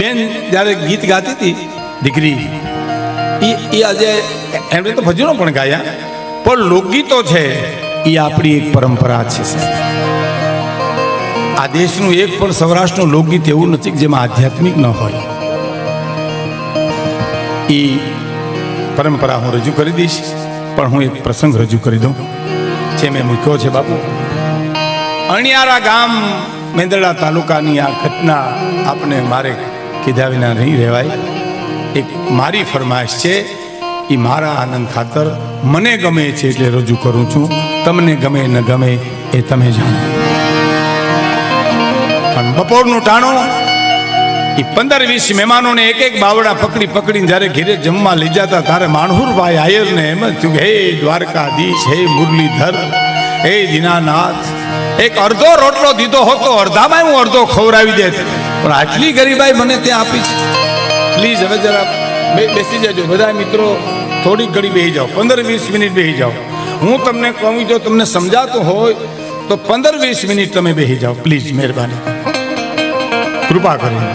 બેન જ્યારે ગીત ગાતી હતી દીકરી એ આજે એમણે તો ભજનો પણ ગાયા, પણ લોકગીતો છે એ આપણી એક પરંપરા છે. આ દેશનું એક પણ સૌરાષ્ટ્રનું લોકગીત એવું નથી કે જેમાં આધ્યાત્મિક ન હોય. એ પરંપરા હું રજૂ કરી દઈશ, પણ હું એક પ્રસંગ રજૂ કરી દઉં જે મેં મૂક્યો છે. બાપુ, અણિયારા ગામ મેંદરડા તાલુકાની આ ઘટના આપણે મારે કીધા વિના નહીં રહેવાય. એક મારી ફરમાઈશ છે, એ મારા આનંદ ખાતર મને ગમે છે એટલે રજૂ કરું છું. તમને ગમે ન ગમે એ તમે જાણો. પણ બપોરનું ટાણું એ 15-20 મહેમાનોને એક એક બાવડા પકડી પકડીને જ્યારે ઘેરે જમવા લઈ જતા ત્યારે માણહુરભાઈ આયરને એમ જ થયું, હે દ્વારકાધીશ, હે મુરલીધર, હે દીનાનાથ, એક અડધો રોટલો દીધો હોત તો અડધામાં હું અડધો ખવડાવી દેત, પણ આટલી ગરીબાઈ મને ત્યાં આપી છે. પ્લીઝ હવે જરા બેસી જજો બધા મિત્રો, થોડીક ઘડી બેસી જાઓ, 15-20 મિનિટ બેસી જાઓ. હું તમને કહું, જો તમને સમજાતું હોય તો 15-20 મિનિટ તમે બેસી જાઓ પ્લીઝ, મહેરબાની કૃપા કરીને.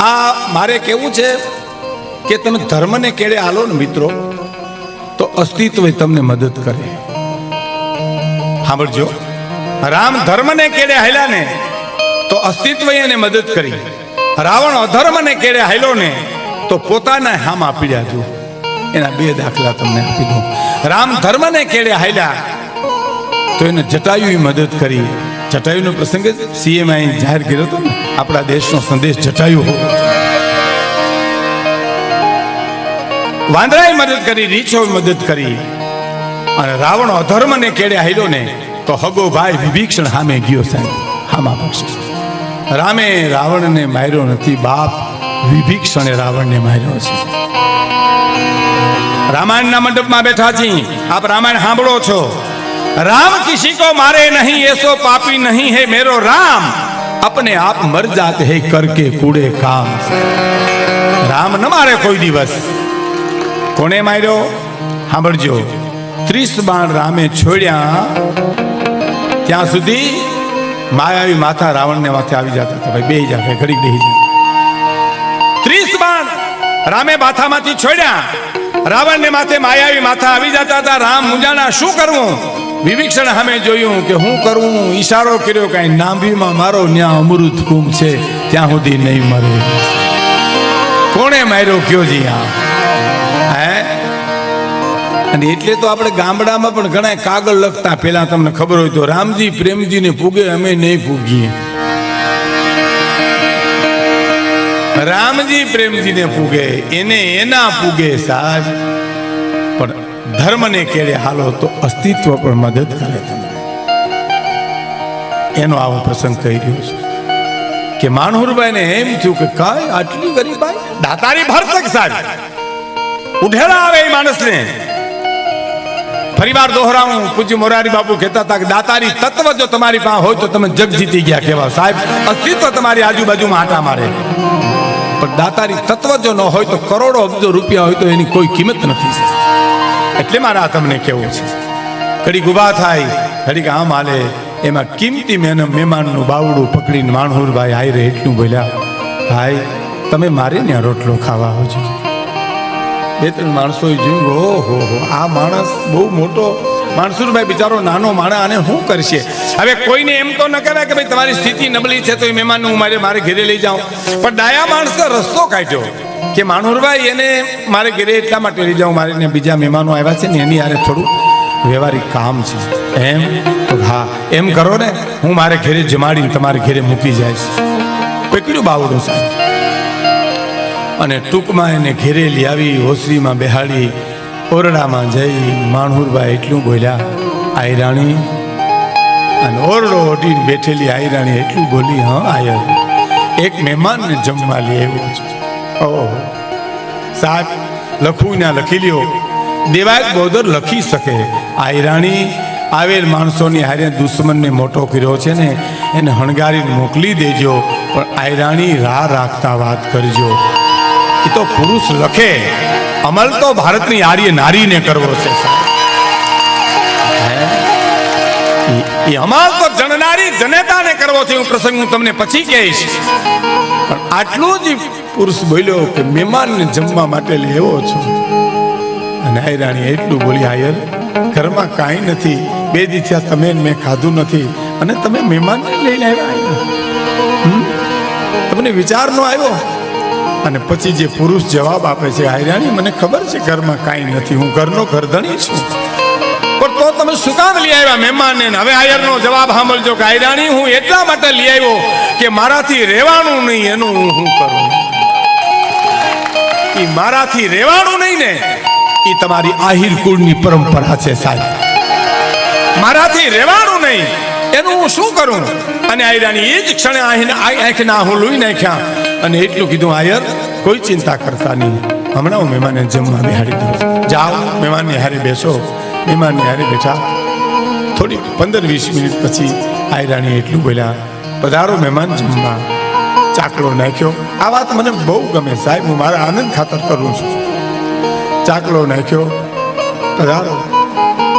આ મારે કેવું છે કે તમે ધર્મને કેળે હાલો ને મિત્રો, તો અસ્તિત્વ તમને મદદ કરે. સાંભળજો, રામ ધર્મને કેળે હાલ્યા ને તો અસ્તિત્વ એને મદદ કરી. રાવણ અધર્મને કેળે હાલ્યો ને તો પોતાના હામા પીડ્યા. જો એના 2 દાખલા તમને આપી દઉં. રામ ધર્મને કેળે હાલ્યા તો એને જટાયુએ મદદ કરી. જટાયુનો પ્રસંગ સીએમ અહીં જાહેર કર્યો હતો ને, આપણા દેશનો સંદેશ જટાયુ હોવો. વાંદરાએ મદદ કરી, રીછોએ મદદ કરી. અને રાવણ અધર્મને કેળે હાલ્યો ને તો હગો ભાઈ વિભીષણ સામે ગયો. સાહેબ, હામા પક્ષ રામે રાવણને માર્યો નથી, બાપ વિભીષણે રાવણને માર્યો છે. રામાયણના મંડપમાં બેઠા છીએ, આપ રામાયણ સાંભળો છો. राम किसी को मारे नहीं, ऐसो पापी नहीं है मेरो राम, अपने आप मर जाते हैं करके कूड़े काम. राम न मारे कोई दिवस. कोने मार्यो? સાંભળજો, 30 બાણ રામે છોડ્યા ત્યાં સુધી માયાવી માથા રાવણને માથે આવી જતા હતા. ભાઈ બેહી જા, ઘડી બેહી જા. 30 બાણ રામે માથામાંથી છોડ્યા, રાવણને માથે માયાવી માથા આવી જતા હતા. રામ મુંજાણા, શું કરવું? વિભીષણ સામે જોયું કે હું કરું, ઈશારો કર્યો, કઈ નાભીમાં મારો, ન્યા અમૃત કુંભ છે, ત્યાં સુધી નહીં મરે. કોણે માર્યો કયો જી? હે? અને એટલે તો આપણે ગામડામાં પણ ઘણા કાગળ લખતા, પેલા તમને ખબર હોય તો, રામજી પ્રેમજીને પૂગે, અમે નહીં પૂગીએ. રામજી પ્રેમજીને પૂગે, એને એના પૂગે સાહેબ. પણ ધર્મને કેળે હાલો તો અસ્તિત્વ પણ મદદ કરે તમને. એનો આવો પ્રસંગ કહી રહ્યો છે કે માણહુરભાઈને એમ થયું કે કાંઈ આટલી ગરીબાઈ, દાતારી ભરતક સાહેબ ઉઢેડા આવે એ માણસને. ફરીવાર દોહરાવું, પૂજ્ય મોરારી બાપુ કહેતા હતા કે દાતારી તત્વ જો તમારી પાસે હોય તો તમે જગ જીતી ગયા કહેવાય. સાહેબ, અસ્તિત્વ તમારી આજુબાજુમાં આટા મારે, પણ દાતારી તત્વ જો ન હોય તો કરોડો અબજો રૂપિયા હોય તો એની કોઈ કિંમત નથી. એટલે મારા તમને કેવું છે, ઘડીક ઉભા થાય, ઘડીક આમ હાલે. એમાં કિંમતી મહેમાનનું બાવડું પકડીને માણહુરભાઈ હાય રે એટલું બોલ્યા, ભાઈ તમે મારે ને રોટલો ખાવા આવજો. 2-3 માણસોએ જોયું, ઓહો આ માણસ બહુ મોટો. માણસુરભાઈ બિચારો નાનો માણસ, આને શું કરશે? હવે કોઈને એમ તો ન કહેવાય કે ભાઈ તમારી સ્થિતિ નબળી છે તો એ મહેમાનને હું મારે ઘરે લઈ જાઉં. પણ ડાયા માણસે રસ્તો કાઢ્યો કે માણહુરભાઈ એને મારે ઘરે એટલા માટે લઈ જાઉં, મારે બીજા મહેમાનો આવ્યા છે ને એની યારે થોડું વ્યવહારિક કામ છે. એમ તો હા, એમ કરો ને, હું મારે ઘરે જમાડીને તમારે ઘરે મૂકી જઈશ. પકડ્યું બાવડું સાહેબ, અને ટૂંકમાં એને ઘેરે લઈ આવી, ઓસરીમાં બેહાડી, ઓરડામાં જઈ માણહુરભાઈ એટલું બોલ્યા, આયરાણી. અને ઓરડો ઓઢીને બેઠેલી આયરાણી એટલું બોલી, હા આયર, એક મહેમાનને જમવા લઈ આવ્યો છે. ઓહો સાહેબ, લખવું ના લખી લ્યો, દેવાય બોદર લખી શકે. આયરાણી આવેલ માણસોની હારે દુશ્મનને મોટો કર્યો છે ને, એને હણગારીને મોકલી દેજો, પણ આયરાણી રાહ રાખતા વાત કરજો. એ તો પુરુષ લખે, અમલ તો ભારતની આર્ય નારીને કરવો છે. એ અમાલ તો જણનારી જનેતાને કરવો છે. હું પ્રસંગ હું તમને પછી કહીશ, પણ આટલું જ પુરુષ બોલ્યો કે મહેમાનને જમવા માટે લેવો છો. અને આ રાણી એટલું બોલી, આયર ઘરમાં કાંઈ નથી, 2 દી થયા તમે મેં ખાધું નથી, અને તમે મહેમાનને લઈને આવ્યા, તમને વિચાર નો આવ્યો? અને પછી જે પુરુષ જવાબ આપે છે, આયરાણી મને ખબર છે ઘરમાં કાંઈ નથી, હું ઘરનો ઘરધણી છું, પણ તો તમે શું કામ લઈ આવ્યા મહેમાનને? હવે આયરનો જવાબ સાંભળજો કે આયરાણી હું એટલા માટે લઈ આવ્યો કે મારાથી રહેવાનું નહીં, એનું હું કરું. એ મારાથી રહેવાનું નહીં ને, એ તમારી આહિર કુળની પરંપરા છે સાહેબ. મારાથી રહેવાનું નહીં એનું હું શું કરું? અને આયરાની એ જ ક્ષણે આંખના હું લોહી નાખ્યા અને એટલું કીધું, આયર કોઈ ચિંતા કરતા નહીં, હમણાં હું મહેમાનને જમવા બેહાડી દઉં. જાઓ મહેમાનની હારે બેસો. મહેમાનની હારે બેઠા. થોડી 15-20 મિનિટ પછી આયરાણી એટલું બોલ્યા, પધારો મહેમાન જમવા. ચાકલો નાખ્યો. આ વાત મને બહુ ગમે સાહેબ, હું મારા આનંદ ખાતર કરું છું. ચાકલો નાખ્યો, પધારો.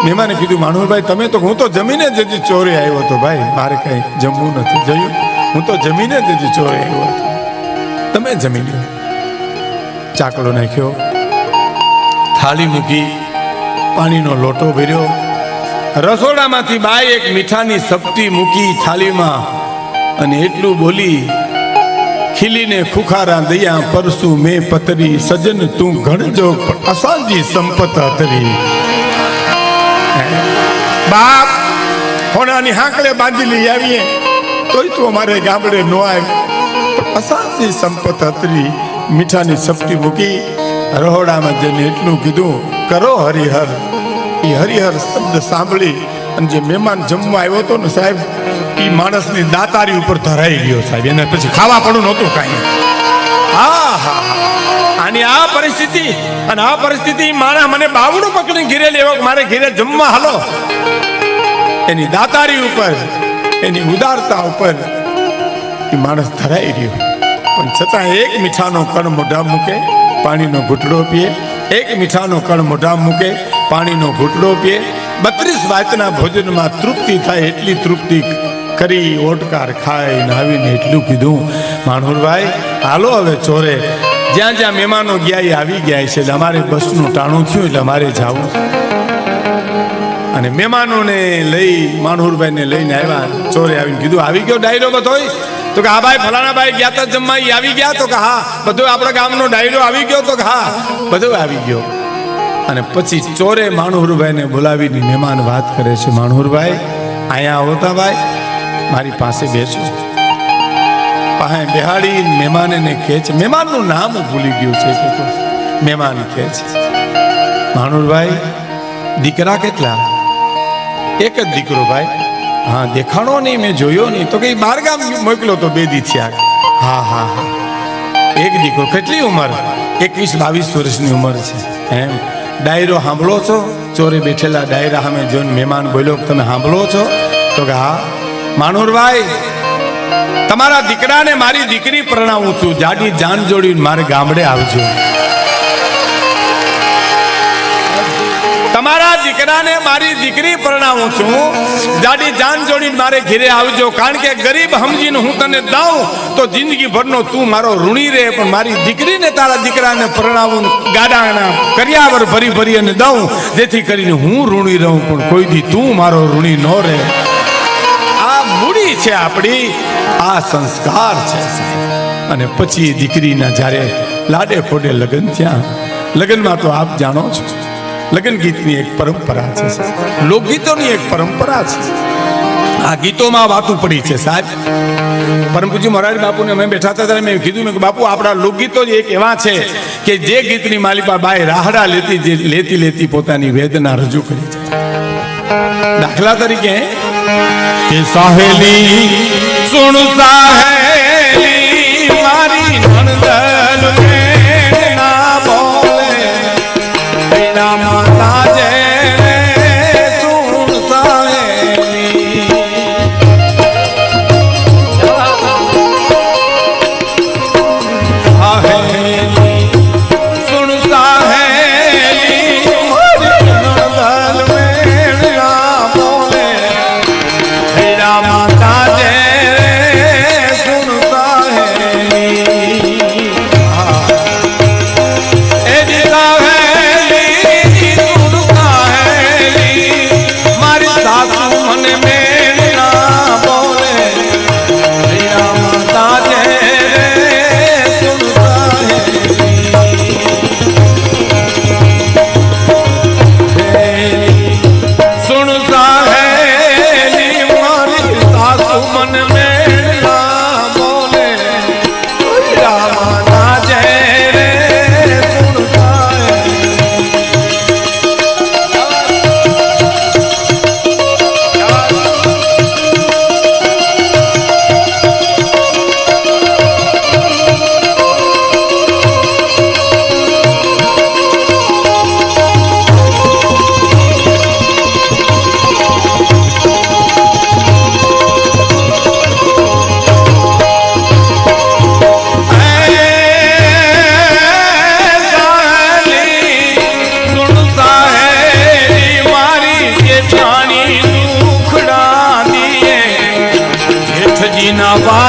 મહેમાને કીધું, માણુરભાઈ તમે તો, હું તો જમીને જ હજી ચોરે આવ્યો હતો ભાઈ, મારે કઈ જમવું નથી. જોયું, હું તો જમીને જ હજી ચોરે આવ્યો હતો, તમે જમી લો. ચાકલો નાખ્યો, થાળી મૂકી, પાણીનો લોટો ભર્યો. રસોડામાંથી બાઈ એક મીઠાની સપટી મૂકી થાળીમાં અને એટલું બોલી, ખીલીને ખુખારા દયા પરસુ મેં પતરી, સજન તું ગણજો અસાંજી સંપત અતરી. બાપ હોનાની હાંકડે બાંધી લઈ આવીએ તોય તું અમારે ગામડે નો આવ, અસાંજી સંપત અતરી. મીઠાની સપટી મૂકી, રહોડામાં જઈને એટલું કીધું, કરો હરિહર. એ હરિહર શબ્દ સાંભળી અને જે મહેમાન જમવા આવ્યો હતો ને સાહેબ, એ માણસની દાતારી ઉપર ધરાઈ ગયો સાહેબ. એને પછી ખાવા પડું નહોતું કાંઈ. હા હા, આની આ પરિસ્થિતિ, અને આ પરિસ્થિતિ માણસ મને બાવડું પકડીને ઘીરે લેવો, મારે ઘીરે જમવા હાલો. એની દાતારી ઉપર, એની ઉદારતા ઉપર એ માણસ ધરાઈ રહ્યો. પણ છતાં એક મીઠાનો કણ મોઢા મૂકે, પાણીનો ઘૂંટડો પીએ. એક મીઠાનો કણ મોઢા મૂકે, પાણીનો ઘૂંટડો પીએ. 32 વાતના ભોજનમાં તૃપ્તિ થાય એટલી તૃપ્તિ કરી ઓટકાર ખાઈને આવીને એટલું કીધું, માણુરભાઈ હાલો હવે ચોરે. જ્યાં જ્યાં મહેમાનો ગયા એ આવી ગયા છે, એટલે અમારે બસનું ટાણું થયું, એટલે અમારે જવું. અને મહેમાનોને લઈ માણુરભાઈને લઈને આવ્યા. ચોરે આવીને કીધું, આવી ગયો ડાયરો બધોય? તો કે હા ભાઈ, ફલાણા ભાઈ ગયા તા જમવા, એ આવી ગયા? તો કે હા. બધું આપણા ગામનો ડાયરો આવી ગયો? તો કે હા, બધું આવી ગયો. અને પછી ચોરે માણુરભાઈને બોલાવીને મહેમાન વાત કરે છે, માણુરભાઈ અહીંયા આવતા ભાઈ, મારી પાસે બેસો. પાસે બેહાડી મહેમાનને કહે છે, મહેમાનનું નામ ભૂલી ગયું છે કે મહેમાન કહે છે, માણુરભાઈ દીકરા કેટલા? એક જ દીકરો ભાઈ. હા, દેખાણો નહીં, મેં જોયો નહીં. તો કઈ 12 ગામ મોકલો તો 2 દી થયા. હા હા હા, એક દીકરો. કેટલી ઉંમર? 21-22 વર્ષની ઉંમર છે. એમ? ડાયરો સાંભળો છો? ચોરે બેઠેલા ડાયરા સામે જોઈને મહેમાન બોલ્યો, તમે સાંભળો છો? તો કે હા. માણુરભાઈ તમારા દીકરાને મારી દીકરી પરણાવું છું, જાડી જાન જોડીને મારે ગામડે આવજો. તમારા દીકરાને મારી દીકરી પરણાવું છું, જાડી જાન જોડીને મારે ઘેરે આવજો. કારણ કે ગરીબ સમજીને હું તને દઉં તો જિંદગી ભરનો તું મારો ઋણી રહે, પણ મારી દીકરીને તારા દીકરાને પરણાવું, ગાડાના કર્યાવર ભરી ભરી અને દઉં, જેથી કરીને હું ઋણી રહું, પણ કોઈ દી તું મારો ઋણી ન રહે. આ મૂડી છે આપણી, આ સંસ્કાર છે. અને પછી દીકરીના જ્યારે લાડે ફોડે લગ્ન થયા. લગ્નમાં તો આપ જાણો છો, લગ્ન ગીતની એક પરંપરા છે, લોકગીતોની એક પરંપરા છે. આ ગીતોમાં વાતું પડી છે સાહેબ. પરમ પૂજ્ય મોરારી બાપુને અમે બેઠા હતા ત્યારે મેં કીધું, કે બાપુ આપણા લોકગીતો જ એક એવા છે કે જે ગીતની માલિકા બાઈ રાહડા લેતી લેતી પોતાની વેદના રજૂ કરી છે. દાખલા તરીકે, કે સાહેલી સુણ સાહેલી મારી નણદલ ના બોલે ના માતા જે સુણ સાહેલી. સાહેલી સુણ સાહેલી મારી નણદલ ના બોલે બાપા